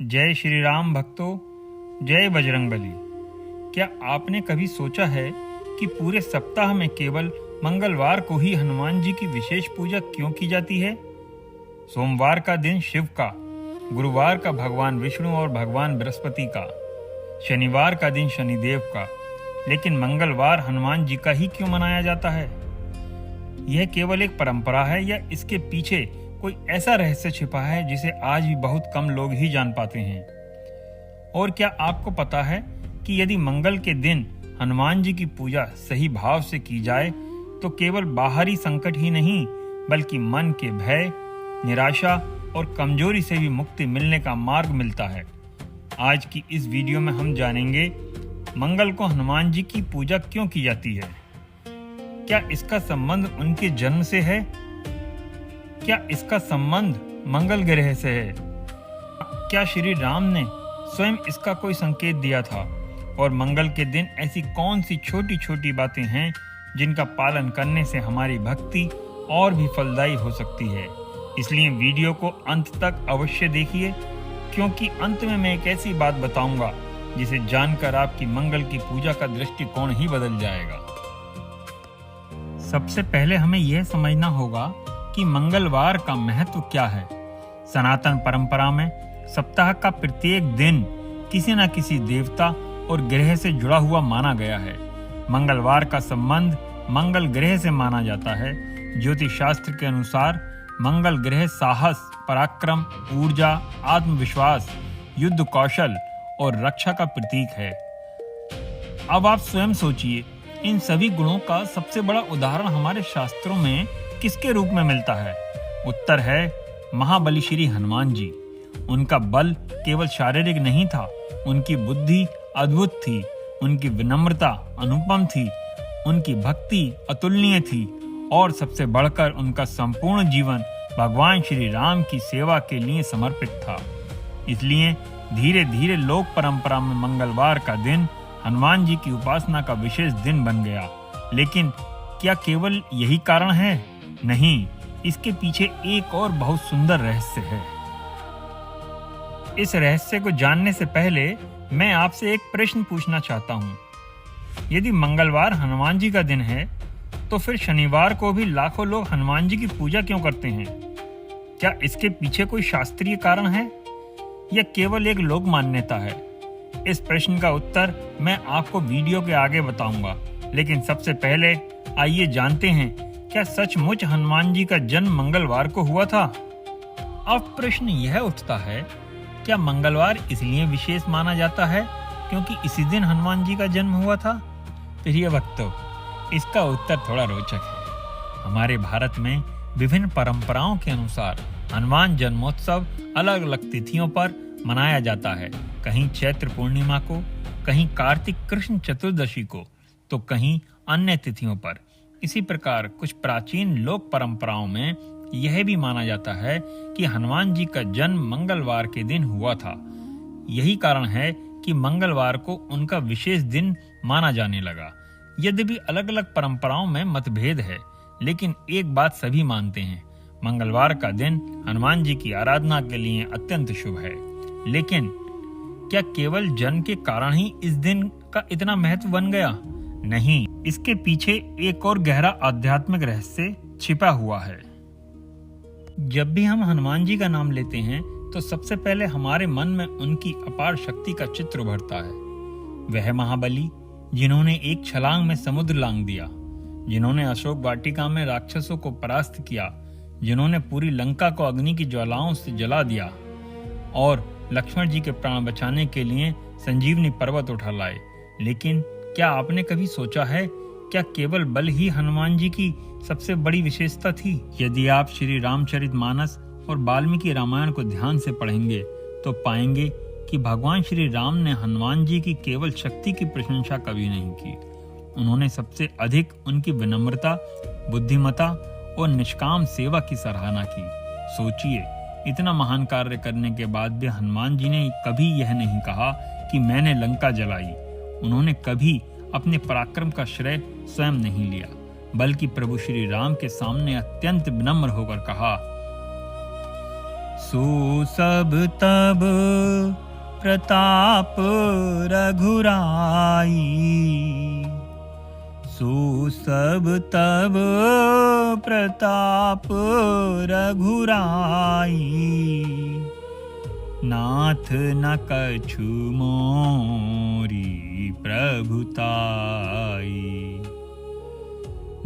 जय श्री राम भक्तों, जय बजरंगबली। क्या आपने कभी सोचा है कि पूरे सप्ताह में केवल मंगलवार को ही हनुमान जी की विशेष पूजा क्यों की जाती है? सोमवार का दिन शिव का, गुरुवार का भगवान विष्णु और भगवान बृहस्पति का, शनिवार का दिन शनिदेव का, लेकिन मंगलवार हनुमान जी का ही क्यों मनाया जाता है? यह केवल एक परंपरा है या इसके पीछे कोई ऐसा रहस्य छिपा है जिसे आज भी बहुत कम लोग ही जान पाते हैं? और क्या आपको पता है कि यदि मंगल के दिन हनुमान जी की पूजा सही भाव से की जाए तो केवल बाहरी संकट ही नहीं बल्कि मन के भय, निराशा और कमजोरी से भी मुक्ति मिलने का मार्ग मिलता है। आज की इस वीडियो में हम जानेंगे मंगल को हनुमान जी की पूजा क्यों की जाती है। क्या इसका संबंध उनके जन्म से है? क्या इसका संबंध मंगल ग्रह से है? क्या श्री राम ने स्वयं इसका कोई संकेत दिया था? और मंगल के दिन ऐसी कौन सी छोटी छोटी बातें हैं जिनका पालन करने से हमारी भक्ति और भी फलदायी हो सकती है? इसलिए वीडियो को अंत तक अवश्य देखिए, क्योंकि अंत में मैं एक ऐसी बात बताऊंगा जिसे जानकर आपकी मंगल की पूजा का दृष्टिकोण ही बदल जाएगा। सबसे पहले हमें यह समझना होगा कि मंगलवार का महत्व क्या है। सनातन परंपरा में सप्ताह का प्रत्येक दिन किसी न किसी देवता और ग्रह से जुड़ा हुआ माना गया है। मंगलवार का संबंध मंगल ग्रह से माना जाता है। ज्योतिष शास्त्र के अनुसार मंगल ग्रह साहस, पराक्रम, ऊर्जा, आत्मविश्वास, युद्ध कौशल और रक्षा का प्रतीक है। अब आप स्वयं सोचिए, इन सभी गुणों का सबसे बड़ा उदाहरण हमारे शास्त्रों में किसके रूप में मिलता है? उत्तर है महाबली श्री हनुमान जी। उनका बल केवल शारीरिक नहीं था, उनकी बुद्धि अद्भुत थी, उनकी विनम्रता अनुपम थी, उनकी भक्ति अतुलनीय थी और सबसे बढ़कर उनका संपूर्ण जीवन भगवान श्री राम की सेवा के लिए समर्पित था। इसलिए धीरे धीरे लोक परंपरा में मंगलवार का दिन हनुमान जी की उपासना का विशेष दिन बन गया। लेकिन क्या केवल यही कारण है? नहीं, इसके पीछे एक और बहुत सुंदर रहस्य है। इस रहस्य को जानने से पहले मैं आपसे एक प्रश्न पूछना चाहता हूँ। यदि मंगलवार हनुमान जी का दिन है तो फिर शनिवार को भी लाखों लोग हनुमान जी की पूजा क्यों करते हैं? क्या इसके पीछे कोई शास्त्रीय कारण है या केवल एक लोक मान्यता है? इस प्रश्न का उत्तर मैं आपको वीडियो के आगे बताऊंगा, लेकिन सबसे पहले आइए जानते हैं, क्या सचमुच हनुमान जी का जन्म मंगलवार को हुआ था? अब प्रश्न यह उठता है, क्या मंगलवार इसलिए विशेष माना जाता है क्योंकि इसी दिन हनुमान जी का जन्म हुआ था? प्रिय भक्तों, इसका उत्तर थोड़ा रोचक है। हमारे भारत में विभिन्न परंपराओं के अनुसार हनुमान जन्मोत्सव अलग अलग तिथियों पर मनाया जाता है। कहीं चैत्र पूर्णिमा को, कहीं कार्तिक कृष्ण चतुर्दशी को, तो कहीं अन्य तिथियों पर। इसी प्रकार कुछ प्राचीन लोक परंपराओं में यह भी माना जाता है कि हनुमान जी का जन्म मंगलवार के दिन हुआ था। यही कारण है कि मंगलवार को उनका विशेष दिन माना जाने लगा। यद्यपि अलग अलग परंपराओं में मतभेद है, लेकिन एक बात सभी मानते हैं, मंगलवार का दिन हनुमान जी की आराधना के लिए अत्यंत शुभ है। लेकिन क्या केवल जन्म के कारण ही इस दिन का इतना महत्व बन गया? नहीं, इसके पीछे एक और गहरा आध्यात्मिक रहस्य छिपा हुआ है। जब भी हम हनुमान जी का नाम लेते हैं तो सबसे पहले हमारे मन में उनकी अपार शक्ति का चित्र उभरता है। वह महाबली जिन्होंने एक छलांग में समुद्र लांघ दिया, जिन्होंने अशोक वाटिका में राक्षसों को परास्त किया, जिन्होंने पूरी लंका को अग्नि की ज्वालाओं से जला दिया और लक्ष्मण जी के प्राण बचाने के लिए संजीवनी पर्वत उठा लाए। लेकिन क्या आपने कभी सोचा है, क्या केवल बल ही हनुमान जी की सबसे बड़ी विशेषता थी? यदि आप श्री रामचरितमानस और वाल्मीकि रामायण को ध्यान से पढ़ेंगे तो पाएंगे कि भगवान श्री राम ने हनुमान जी की केवल शक्ति की प्रशंसा कभी नहीं की। उन्होंने सबसे अधिक उनकी विनम्रता, बुद्धिमता और निष्काम सेवा की सराहना की। सोचिए, इतना महान कार्य करने के बाद भी हनुमान जी ने कभी यह नहीं कहा कि मैंने लंका जलाई। उन्होंने कभी अपने पराक्रम का श्रेय स्वयं नहीं लिया, बल्कि प्रभु श्री राम के सामने अत्यंत विनम्र होकर कहा, सो सब तब प्रताप रघुराई, सो सब तब प्रताप रघुराई, नाथ न कछु मोरी प्रभुताई,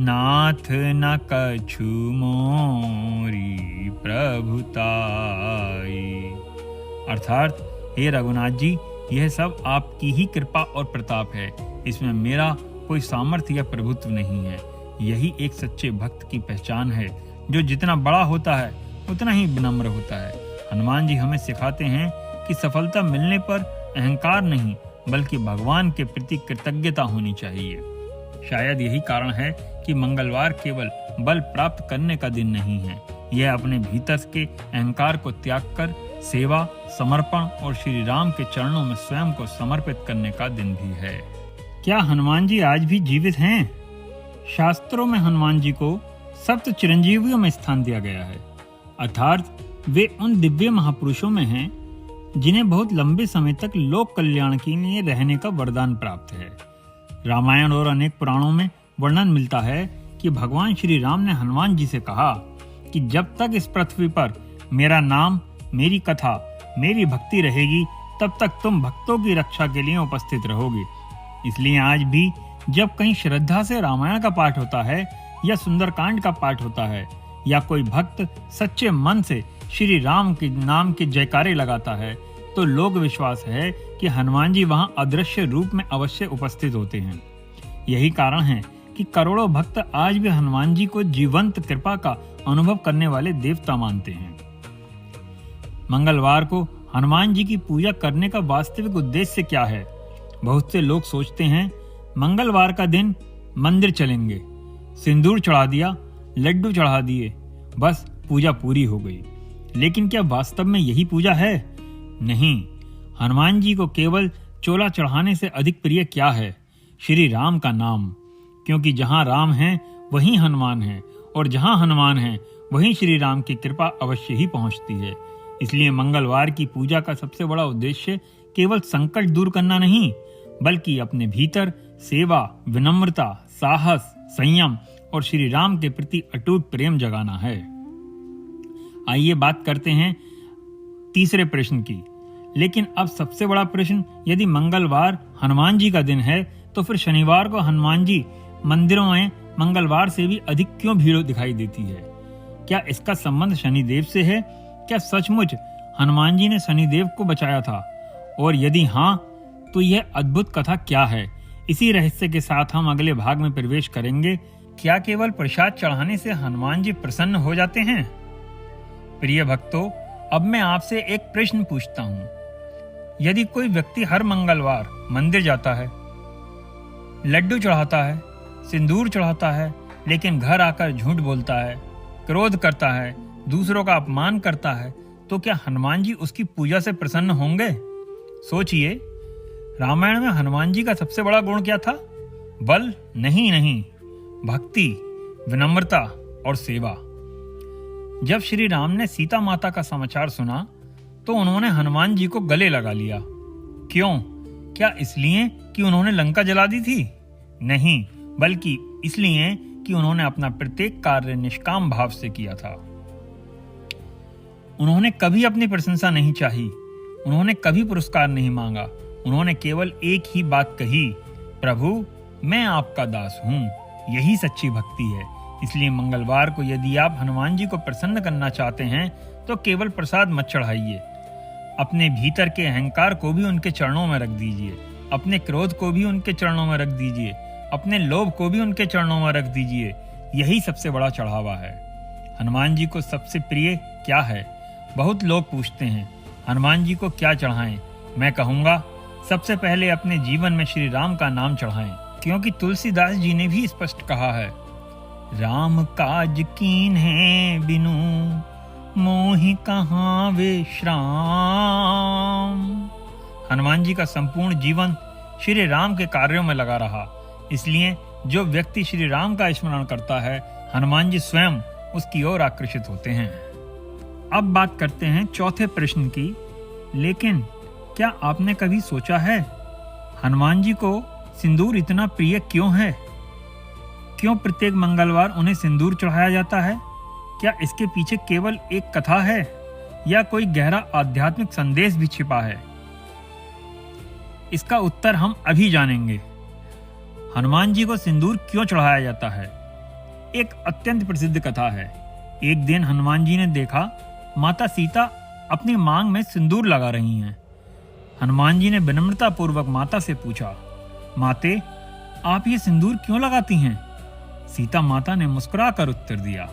नाथ न कछु मोरी प्रभुताई। अर्थात हे रघुनाथ जी, यह सब आपकी ही कृपा और प्रताप है, इसमें मेरा कोई सामर्थ्य या प्रभुत्व नहीं है। यही एक सच्चे भक्त की पहचान है, जो जितना बड़ा होता है उतना ही विनम्र होता है। हनुमान जी हमें सिखाते हैं कि सफलता मिलने पर अहंकार नहीं, बल्कि भगवान के प्रति कृतज्ञता होनी चाहिए। शायद यही कारण है कि मंगलवार केवल बल प्राप्त करने का दिन नहीं है, यह अपने भीतर के अहंकार को त्याग कर सेवा, समर्पण और श्री राम के चरणों में स्वयं को समर्पित करने का दिन भी है। क्या हनुमान जी आज भी जीवित हैं? शास्त्रों में हनुमान जी को सप्त चिरंजीवियों में स्थान दिया गया है, अर्थात वे उन दिव्य महापुरुषों में हैं जिन्हें बहुत लंबे समय तक लोक कल्याण के लिए रहने का वरदान प्राप्त है। रामायण और अनेक पुराणों में वर्णन मिलता है कि भगवान श्री राम ने हनुमान जी से कहा कि जब तक इस पृथ्वी पर मेरा नाम, मेरी कथा, मेरी भक्ति रहेगी, तब तक तुम भक्तों की रक्षा के लिए उपस्थित रहोगे। इसलिए आज भी जब कहीं श्रद्धा से रामायण का पाठ होता है या सुंदरकांड का पाठ होता है, या कोई भक्त सच्चे मन से श्री राम के नाम के जयकारे लगाता है, तो लोक विश्वास है कि हनुमान जी वहां अदृश्य रूप में अवश्य उपस्थित होते हैं। यही कारण है कि करोड़ों भक्त आज भी हनुमान जी को जीवंत कृपा का अनुभव करने वाले देवता मानते हैं। मंगलवार को हनुमान जी की पूजा करने का वास्तविक उद्देश्य क्या है? बहुत से लोग सोचते हैं मंगलवार का दिन मंदिर चलेंगे, सिंदूर चढ़ा दिया, लड्डू चढ़ा दिए, बस पूजा पूरी हो गई। लेकिन क्या वास्तव में यही पूजा है? नहीं। हनुमान जी को केवल चोला चढ़ाने से अधिक प्रिय क्या है? श्री राम का नाम, क्योंकि जहां राम है वहीं हनुमान है, और जहां हनुमान है वहीं श्री राम की कृपा अवश्य ही पहुंचती है। इसलिए मंगलवार की पूजा का सबसे बड़ा उद्देश्य केवल संकट दूर करना नहीं, बल्कि अपने भीतर सेवा, विनम्रता, साहस, संयम और श्री राम के प्रति अटूट प्रेम जगाना है। आइए बात करते हैं तीसरे प्रश्न की। लेकिन अब सबसे बड़ा प्रश्न, यदि मंगलवार हनुमान जी का दिन है, तो फिर शनिवार को हनुमान जी मंदिरों में मंगलवार से भी अधिक क्यों भीड़ दिखाई देती है? क्या इसका संबंध शनिदेव से है? क्या सचमुच हनुमान जी ने शनिदेव को बचाया था? और यदि हाँ, तो यह अद्भुत कथा क्या है? इसी रहस्य के साथ हम अगले भाग में प्रवेश करेंगे। क्या केवल प्रसाद चढ़ाने से हनुमान जी प्रसन्न हो जाते हैं? प्रिय भक्तों, अब मैं आपसे एक प्रश्न पूछता हूँ। यदि कोई व्यक्ति हर मंगलवार मंदिर जाता है, लड्डू चढ़ाता है, सिंदूर चढ़ाता है, लेकिन घर आकर झूठ बोलता है, क्रोध करता है, दूसरों का अपमान करता है, तो क्या हनुमान जी उसकी पूजा से प्रसन्न होंगे? सोचिए, रामायण में हनुमान जी का सबसे बड़ा गुण क्या था? बल नहीं, भक्ति, विनम्रता और सेवा। जब श्री राम ने सीता माता का समाचार सुना, तो उन्होंने हनुमान जी को गले लगा लिया। क्यों? क्या इसलिए कि उन्होंने लंका जला दी थी? नहीं, बल्कि इसलिए कि उन्होंने अपना प्रत्येक कार्य निष्काम भाव से किया था। उन्होंने कभी अपनी प्रशंसा नहीं चाही, उन्होंने कभी पुरस्कार नहीं मांगा। उन्होंने केवल एक ही बात कही, प्रभु मैं आपका दास हूँ। यही सच्ची भक्ति है। इसलिए मंगलवार को यदि आप हनुमान जी को प्रसन्न करना चाहते हैं, तो केवल प्रसाद मत चढ़ाइए। अपने भीतर के अहंकार को भी उनके चरणों में रख दीजिए, अपने क्रोध को भी उनके चरणों में रख दीजिए, अपने लोभ को भी उनके चरणों में रख दीजिए। यही सबसे बड़ा चढ़ावा है। हनुमान जी को सबसे प्रिय क्या है? बहुत लोग पूछते हैं हनुमान जी को क्या चढ़ाएं। मैं कहूँगा सबसे पहले अपने जीवन में श्री राम का नाम चढ़ाएं, क्योंकि तुलसीदास जी ने भी स्पष्ट कहा है, राम काज कीन्हे बिनु मोहि कहाँ विश्राम। हनुमान जी का संपूर्ण जीवन श्री राम के कार्यों में लगा रहा। इसलिए जो व्यक्ति श्री राम का स्मरण करता है, हनुमान जी स्वयं उसकी ओर आकर्षित होते हैं। अब बात करते हैं चौथे प्रश्न की। लेकिन क्या आपने कभी सोचा है हनुमान जी को सिंदूर इतना प्रिय क्यों है? क्यों प्रत्येक मंगलवार उन्हें सिंदूर चढ़ाया जाता है? क्या इसके पीछे केवल एक कथा है या कोई गहरा आध्यात्मिक संदेश भी छिपा है? इसका उत्तर हम अभी जानेंगे। हनुमान जी को सिंदूर क्यों चढ़ाया जाता है? एक अत्यंत प्रसिद्ध कथा है। एक दिन हनुमान जी ने देखा माता सीता अपनी मांग में सिंदूर लगा रही हैं। हनुमान जी ने विनम्रता पूर्वक माता से पूछा, माते, आप ये सिंदूर क्यों लगाती हैं? सीता माता ने मुस्कुराकर उत्तर दिया,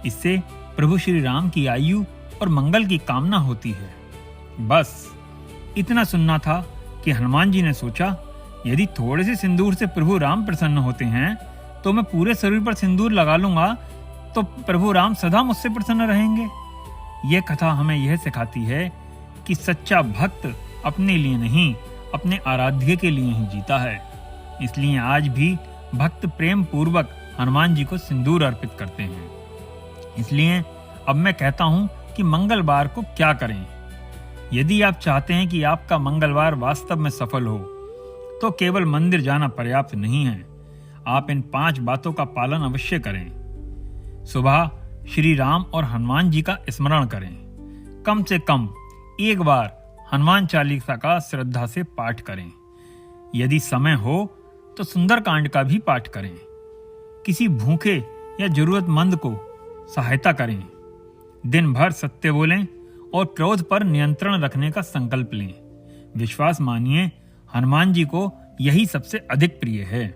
इससे प्रभु श्री राम की आयु और मंगल की कामना होती है। बस इतना सुनना था कि हनुमान जी ने सोचा, यदि थोड़े से सिंदूर से प्रभु राम प्रसन्न होते हैं तो मैं पूरे शरीर पर सिंदूर लगा लूंगा तो प्रभु राम सदा मुझसे प्रसन्न रहेंगे। यह कथा हमें यह सिखाती है कि सच्चा भक्त अपने लिए नहीं, अपने आराध्य के लिए ही जीता है। इसलिए आज भी भक्त प्रेम पूर्वक हनुमान जी को सिंदूर अर्पित करते हैं। इसलिए अब मैं कहता हूं कि मंगलवार को क्या करें। यदि आप चाहते हैं कि आपका मंगलवार वास्तव में सफल हो तो केवल मंदिर जाना पर्याप्त नहीं है। आप इन 5 बातों का पालन अवश्य करें। सुबह श्री राम और हनुमान जी का स्मरण करें। कम से कम एक बार हनुमान चालीसा का श्रद्धा से पाठ करें। यदि समय हो तो सुंदरकांड का भी पाठ करें। किसी भूखे या जरूरतमंद को सहायता करें। दिन भर सत्य बोलें और क्रोध पर नियंत्रण रखने का संकल्प लें। विश्वास मानिए, हनुमान जी को यही सबसे अधिक प्रिय है।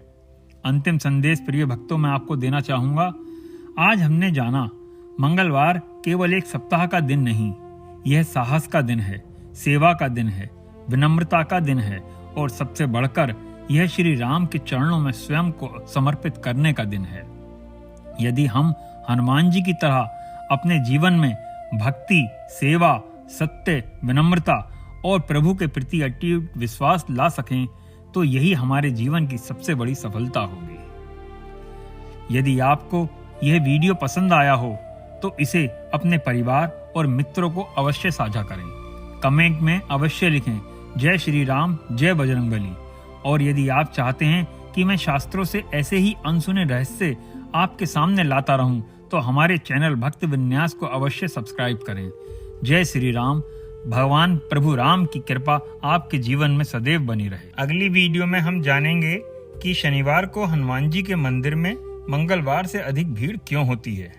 अंतिम संदेश प्रिय भक्तों में आपको देना चाहूंगा। आज हमने जाना मंगलवार केवल एक सप्ताह का दिन नहीं, यह साहस का दिन है, सेवा का दिन है, विनम्रता का दिन है और सबसे बढ़कर यह श्री राम के चरणों में स्वयं को समर्पित करने का दिन है। यदि हम हनुमान जी की तरह अपने जीवन में भक्ति, सेवा, सत्य, विनम्रता और प्रभु के प्रति अटूट विश्वास ला सकें तो यही हमारे जीवन की सबसे बड़ी सफलता होगी। यदि आपको यह वीडियो पसंद आया हो तो इसे अपने परिवार और मित्रों को अवश्य साझा करें। कमेंट में अवश्य लिखें, जय श्री राम, जय बजरंगबली। और यदि आप चाहते हैं कि मैं शास्त्रों से ऐसे ही अनसुने रहस्य आपके सामने लाता रहूं तो हमारे चैनल भक्त विन्यास को अवश्य सब्सक्राइब करें। जय श्री राम। भगवान प्रभु राम की कृपा आपके जीवन में सदैव बनी रहे। अगली वीडियो में हम जानेंगे कि शनिवार को हनुमान जी के मंदिर में मंगलवार से अधिक भीड़ क्यों होती है।